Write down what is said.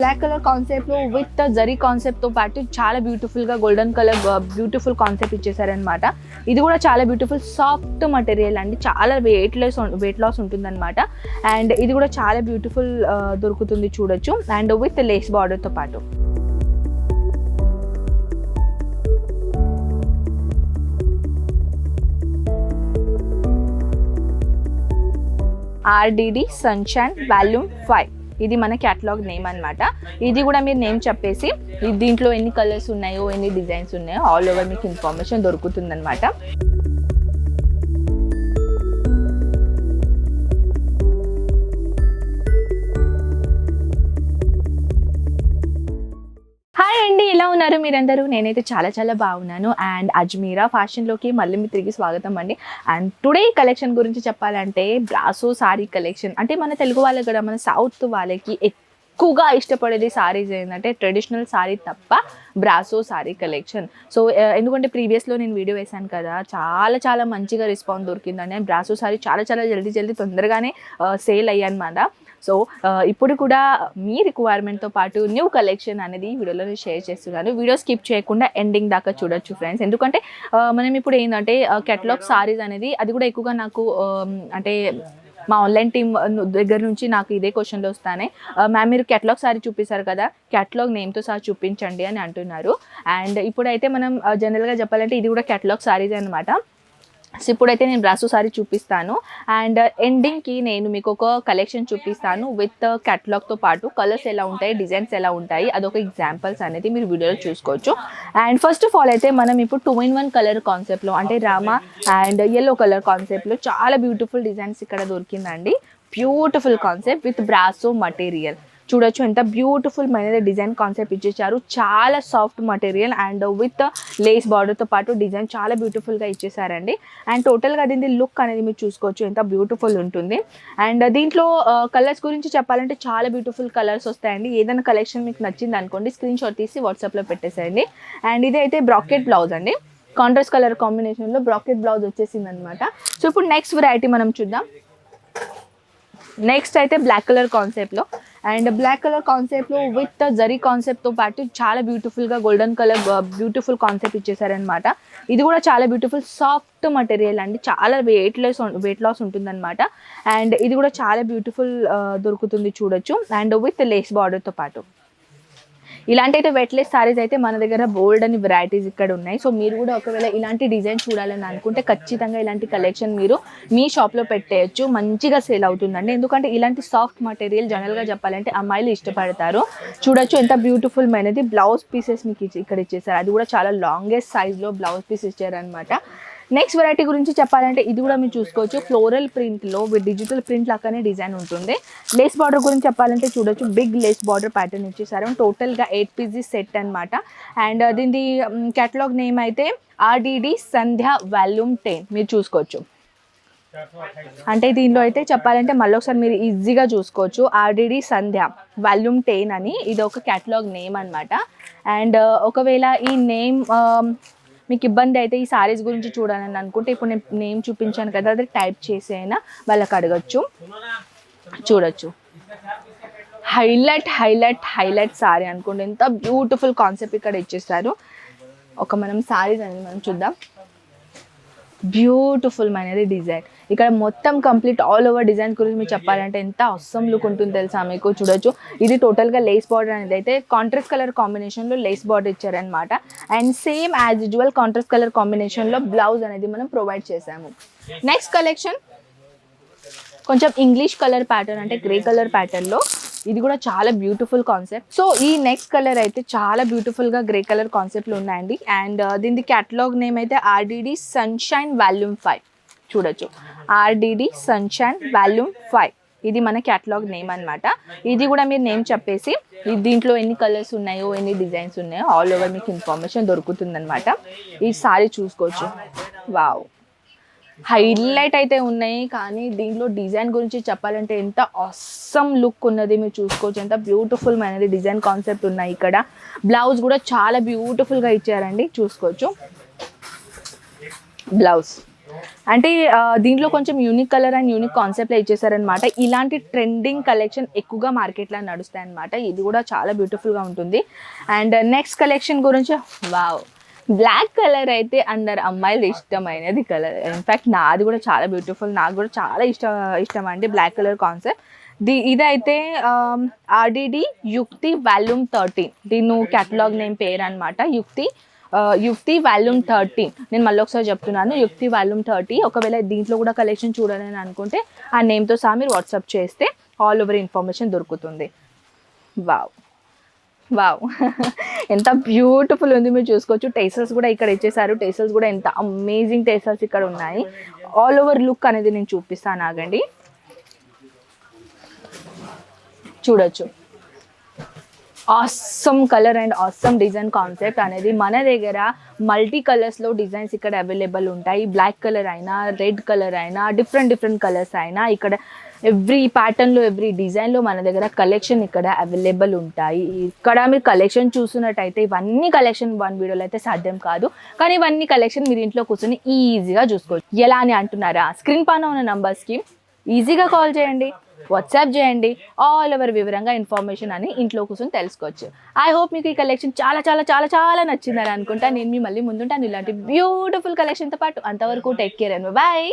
Black colour concept లో with zari concept తో పాటు చాలా బ్యూటిఫుల్ గా గోల్డెన్ కలర్ బ్యూటిఫుల్ కాన్సెప్ట్ ఇచ్చేసారనమాట. ఇది కూడా చాలా బ్యూటిఫుల్ సాఫ్ట్ మటీరియల్ అండి, చాలా వెయిట్ లాస్ ఉంటుందన్నమాట. అండ్ ఇది కూడా చాలా బ్యూటిఫుల్ దొరుకుతుంది చూడొచ్చు, అండ్ విత్ లేస్ బార్డర్ తో పాటు. RDD సన్షైన్ వాల్యూమ్ 5 ఇది మన క్యాటలాగ్ నేమ్ అనమాట. ఇది కూడా మీరు నేమ్ చెప్పేసి దీంట్లో ఎన్ని కలర్స్ ఉన్నాయో ఎన్ని డిజైన్స్ ఉన్నాయో ఆల్ ఓవర్ మీకు ఇన్ఫర్మేషన్ దొరుకుతుంది అనమాట. హాయ్ అండి, ఎలా ఉన్నారు మీరందరూ? నేనైతే చాలా బాగున్నాను. అండ్ అజ్మీరా ఫ్యాషన్లోకి మళ్ళీ మీ తిరిగి స్వాగతం అండి. అండ్ టుడే కలెక్షన్ గురించి చెప్పాలంటే బ్రాసో సారీ కలెక్షన్. అంటే మన తెలుగు వాళ్ళకి కూడా, మన సౌత్ వాళ్ళకి ఎక్కువగా ఇష్టపడేది సారీస్ ఏంటంటే ట్రెడిషనల్ సారీ తప్ప బ్రాసో సారీ కలెక్షన్. సో ఎందుకంటే ప్రీవియస్లో నేను వీడియో వేశాను కదా, చాలా మంచిగా రెస్పాన్స్ దొరికిందండి. అండ్ బ్రాసో సారీ చాలా జల్దీ తొందరగానే సేల్ అయ్యానమాట. సో ఇప్పుడు కూడా మీ రిక్వైర్మెంట్తో పాటు న్యూ కలెక్షన్ అనేది వీడియోలో నేను షేర్ చేస్తున్నాను. వీడియో స్కిప్ చేయకుండా ఎండింగ్ దాకా చూడొచ్చు ఫ్రెండ్స్. ఎందుకంటే మనం ఇప్పుడు ఏంటంటే కేటలాగ్ సారీస్ అనేది అది కూడా ఎక్కువగా నాకు అంటే మా ఆన్లైన్ టీమ్ దగ్గర నుంచి నాకు ఇదే క్వశ్చన్లు వస్తానే, మ్యామ్ మీరు కేటలాగ్ సారీ చూపిస్తారు కదా, కేటలాగ్ నేమ్తో సార్ చూపించండి అని అంటున్నారు. అండ్ ఇప్పుడైతే మనం జనరల్గా చెప్పాలంటే ఇది కూడా కేటలాగ్ సారీస్ అనమాట. సో ఇప్పుడైతే నేను బ్రాసో సారీ చూపిస్తాను. అండ్ ఎండింగ్కి నేను మీకు ఒక కలెక్షన్ చూపిస్తాను విత్ కేటలాగ్తో పాటు కలర్స్ ఎలా ఉంటాయి, డిజైన్స్ ఎలా ఉంటాయి, అదొక ఎగ్జాంపుల్స్ అనేది మీరు వీడియోలో చూసుకోవచ్చు. అండ్ ఫస్ట్ ఆఫ్ ఆల్ అయితే మనం ఇప్పుడు 2-in-1 కలర్ కాన్సెప్ట్లో అంటే రామా అండ్ ఎల్లో కలర్ కాన్సెప్ట్లో చాలా బ్యూటిఫుల్ డిజైన్స్ ఇక్కడ దొరికిందండి. Beautiful concept with brasso material చూడొచ్చు, ఎంత బ్యూటిఫుల్ మైన డిజైన్ కాన్సెప్ట్ ఇచ్చేసారు. చాలా soft material and with lace బార్డర్తో పాటు డిజైన్ చాలా బ్యూటిఫుల్గా ఇచ్చేసారండి. అండ్ టోటల్గా దీని లుక్ అనేది మీరు చూసుకోవచ్చు, ఎంత బ్యూటిఫుల్ ఉంటుంది. అండ్ దీంట్లో కలర్స్ గురించి చెప్పాలంటే చాలా బ్యూటిఫుల్ కలర్స్ వస్తాయండి. ఏదైనా కలెక్షన్ మీకు నచ్చింది అనుకోండి, స్క్రీన్ షాట్ తీసి వాట్సాప్లో పెట్టేసేయండి. అండ్ ఇదైతే బ్రాకెట్ బ్లౌజ్ అండి, కాంట్రాస్ట్ కలర్ కాంబినేషన్లో బ్రాకెట్ బ్లౌజ్ వచ్చేసింది అనమాట. సో ఇప్పుడు నెక్స్ట్ వెరైటీ మనం చూద్దాం. నెక్స్ట్ అయితే బ్లాక్ కలర్ కాన్సెప్ట్లో, అండ్ బ్లాక్ కలర్ కాన్సెప్ట్లో విత్ జరీ కాన్సెప్ట్తో పాటు చాలా బ్యూటిఫుల్గా గోల్డెన్ కలర్ బ్యూటిఫుల్ కాన్సెప్ట్ ఇచ్చేసారనమాట. ఇది కూడా చాలా బ్యూటిఫుల్ సాఫ్ట్ మటీరియల్ అండి, చాలా వెయిట్ లాస్ ఉంటుందన్నమాట. అండ్ ఇది కూడా చాలా బ్యూటిఫుల్ దొరుకుతుంది చూడొచ్చు, అండ్ విత్ లేస్ బార్డర్తో పాటు. ఇలాంటి అయితే వెయిట్లెస్ సారీస్ అయితే మన దగ్గర బోల్డ్ అని వెరైటీస్ ఇక్కడ ఉన్నాయి. సో మీరు కూడా ఒకవేళ ఇలాంటి డిజైన్ చూడాలని అనుకుంటే ఖచ్చితంగా ఇలాంటి కలెక్షన్ మీరు మీ షాప్లో పెట్టేయచ్చు, మంచిగా సేల్ అవుతుందండి. ఎందుకంటే ఇలాంటి సాఫ్ట్ మటీరియల్ జనరల్గా చెప్పాలంటే అమ్మాయిలు ఇష్టపడతారు. చూడొచ్చు ఎంత బ్యూటిఫుల్ మైనది. బ్లౌజ్ పీసెస్ మీకు ఇక్కడ ఇచ్చేసారు, అది కూడా చాలా లాంగెస్ట్ సైజ్లో బ్లౌజ్ పీస్ ఇచ్చారనమాట. నెక్స్ట్ వెరైటీ గురించి చెప్పాలంటే ఇది కూడా మీరు చూసుకోవచ్చు, ఫ్లోరల్ ప్రింట్లో విత్ డిజిటల్ ప్రింట్ లాగానే డిజైన్ ఉంటుంది. లేస్ బార్డర్ గురించి చెప్పాలంటే చూడొచ్చు, బిగ్ లేస్ బార్డర్ ప్యాటర్న్ ఇచ్చేసారు. టోటల్గా 8 పీసెస్ సెట్ అనమాట. అండ్ దీని కేటలాగ్ నేమ్ అయితే RDD సంధ్య వాల్యూమ్ 10 మీరు చూసుకోవచ్చు. అంటే దీనిలో అయితే చెప్పాలంటే మళ్ళీ ఒకసారి మీరు ఈజీగా చూసుకోవచ్చు, RDD సంధ్య వాల్యూమ్ 10 అని ఇది ఒక కేటలాగ్ నేమ్ అనమాట. అండ్ ఒకవేళ ఈ నేమ్ మీకు ఇబ్బంది అయితే ఈ సారీస్ గురించి చూడాలని అనుకుంటే ఇప్పుడు నేను నేమ్ చూపించాను కదా, అది టైప్ చేసి అయినా వాళ్ళకి అడగచ్చు. చూడొచ్చు, హైలైట్ సారీ అనుకోండి, ఎంత బ్యూటిఫుల్ కాన్సెప్ట్ ఇక్కడ ఇచ్చేస్తారు. మనం సారీస్ అనేది మనం చూద్దాం. బ్యూటిఫుల్ అనేది డిజైన్ ఇక్కడ మొత్తం కంప్లీట్ ఆల్ ఓవర్ డిజైన్ గురించి మీరు చెప్పాలంటే ఎంత అవసరం లుక్ ఉంటుంది తెలుసా మీకు. చూడొచ్చు, ఇది టోటల్గా లేస్ బార్డర్ అనేది అయితే కాంట్రాస్ట్ కలర్ కాంబినేషన్లో లేస్ బార్డర్ ఇచ్చారనమాట. And same as usual contrast colour కాంబినేషన్లో బ్లౌజ్ అనేది మనం ప్రొవైడ్ చేసాము. నెక్స్ట్ కలెక్షన్ కొంచెం ఇంగ్లీష్ కలర్ ప్యాటర్న్ అంటే గ్రే కలర్ ప్యాటర్న్లో, ఇది కూడా చాలా బ్యూటిఫుల్ కాన్సెప్ట్. సో ఈ నెక్స్ట్ కలర్ అయితే చాలా బ్యూటిఫుల్గా గ్రే కలర్ కాన్సెప్ట్లు ఉన్నాయండి. అండ్ దీని కేటలాగ్ నేమ్ అయితే RDD సన్షైన్ వాల్యూమ్ 5 చూడొచ్చు, RDD సన్షైన్ వాల్యూమ్ 5 ఇది మన కేటలాగ్ నేమ్ అనమాట. ఇది కూడా మీరు నేమ్ చెప్పేసి దీంట్లో ఎన్ని కలర్స్ ఉన్నాయో ఎన్ని డిజైన్స్ ఉన్నాయో ఆల్ ఓవర్ మీకు ఇన్ఫర్మేషన్ దొరుకుతుంది అనమాట. ఈ సారీ చూసుకోవచ్చు, వావ్ హైలైట్ అయితే ఉన్నాయి. కానీ దీంట్లో డిజైన్ గురించి చెప్పాలంటే ఎంత ఆసమ్ లుక్ ఉన్నది మీరు చూసుకోవచ్చు, ఎంత బ్యూటిఫుల్ అనేది డిజైన్ కాన్సెప్ట్ ఉన్నాయి. ఇక్కడ బ్లౌజ్ కూడా చాలా బ్యూటిఫుల్గా ఇచ్చారండి, చూసుకోవచ్చు. బ్లౌజ్ అంటే దీంట్లో కొంచెం యూనిక్ కలర్ అండ్ యూనిక్ కాన్సెప్ట్లో ఇచ్చేసారనమాట. ఇలాంటి ట్రెండింగ్ కలెక్షన్ ఎక్కువగా మార్కెట్లో నడుస్తాయి అనమాట. ఇది కూడా చాలా బ్యూటిఫుల్గా ఉంటుంది. అండ్ నెక్స్ట్ కలెక్షన్ గురించి వావ్, బ్లాక్ కలర్ అయితే అందరు అమ్మాయిలు ఇష్టమైనది కలర్. ఇన్ఫ్యాక్ట్ నాది కూడా చాలా బ్యూటిఫుల్, నాకు కూడా చాలా ఇష్టం అండి బ్లాక్ కలర్ కాన్సెప్ట్. ఇదైతే ఆర్డిడి యుక్తి వాల్యూమ్ 13, దీని క్యాటలాగ్ నేమ్ పేరు అనమాట. యుక్తి వాల్యూమ్ 13. నేను మళ్ళీ ఒకసారి చెప్తున్నాను, యుక్తి వాల్యూమ్ 30. ఒకవేళ దీంట్లో కూడా కలెక్షన్ చూడాలని అనుకుంటే ఆ నేమ్తో సహా మీరు వాట్సాప్ చేస్తే ఆల్ ఓవర్ ఇన్ఫర్మేషన్ దొరుకుతుంది. వావ్ వావ్ ఎంత బ్యూటిఫుల్ ఉంది, మీరు చూసుకోవచ్చు. టేసల్స్ కూడా ఇక్కడ ఇచ్చేసారు. టేసల్స్ కూడా ఎంత అమేజింగ్ టేసల్స్ ఇక్కడ ఉన్నాయి. ఆల్ ఓవర్ లుక్ అనేది నేను చూపిస్తాను, ఆగండి చూడొచ్చు. Awesome colour and awesome design concept అనేది మన దగ్గర మల్టీ కలర్స్లో డిజైన్స్ ఇక్కడ అవైలబుల్ ఉంటాయి. బ్లాక్ కలర్ అయినా, రెడ్ కలర్ అయినా, డిఫరెంట్ కలర్స్ అయినా, ఇక్కడ ఎవ్రీ ప్యాటర్న్లో ఎవ్రీ డిజైన్లో మన దగ్గర కలెక్షన్ ఇక్కడ అవైలబుల్ ఉంటాయి. ఇక్కడ మీరు కలెక్షన్ చూస్తున్నట్టయితే ఇవన్నీ కలెక్షన్ వన్ వీడియోలో అయితే సాధ్యం కాదు, కానీ ఇవన్నీ కలెక్షన్ మీరు ఇంట్లో కూర్చొని ఈజీగా చూసుకోవచ్చు. ఎలా అని అంటున్నారా? స్క్రీన్ పైన ఉన్న నంబర్స్కి ఈజీగా కాల్ చేయండి, వాట్సాప్ చేయండి, ఆల్ ఓవర్ వివరంగా ఇన్ఫర్మేషన్ అని ఇంట్లో కూర్చొని తెలుసుకోవచ్చు. ఐ హోప్ మీకు ఈ కలెక్షన్ చాలా చాలా చాలా చాలా నచ్చిందని అనుకుంటా. నేను మీ మళ్ళీ ముందుంటాను ఇలాంటి బ్యూటిఫుల్ కలెక్షన్తో పాటు. అంతవరకు టేక్ కేర్ అండ్ బాయ్.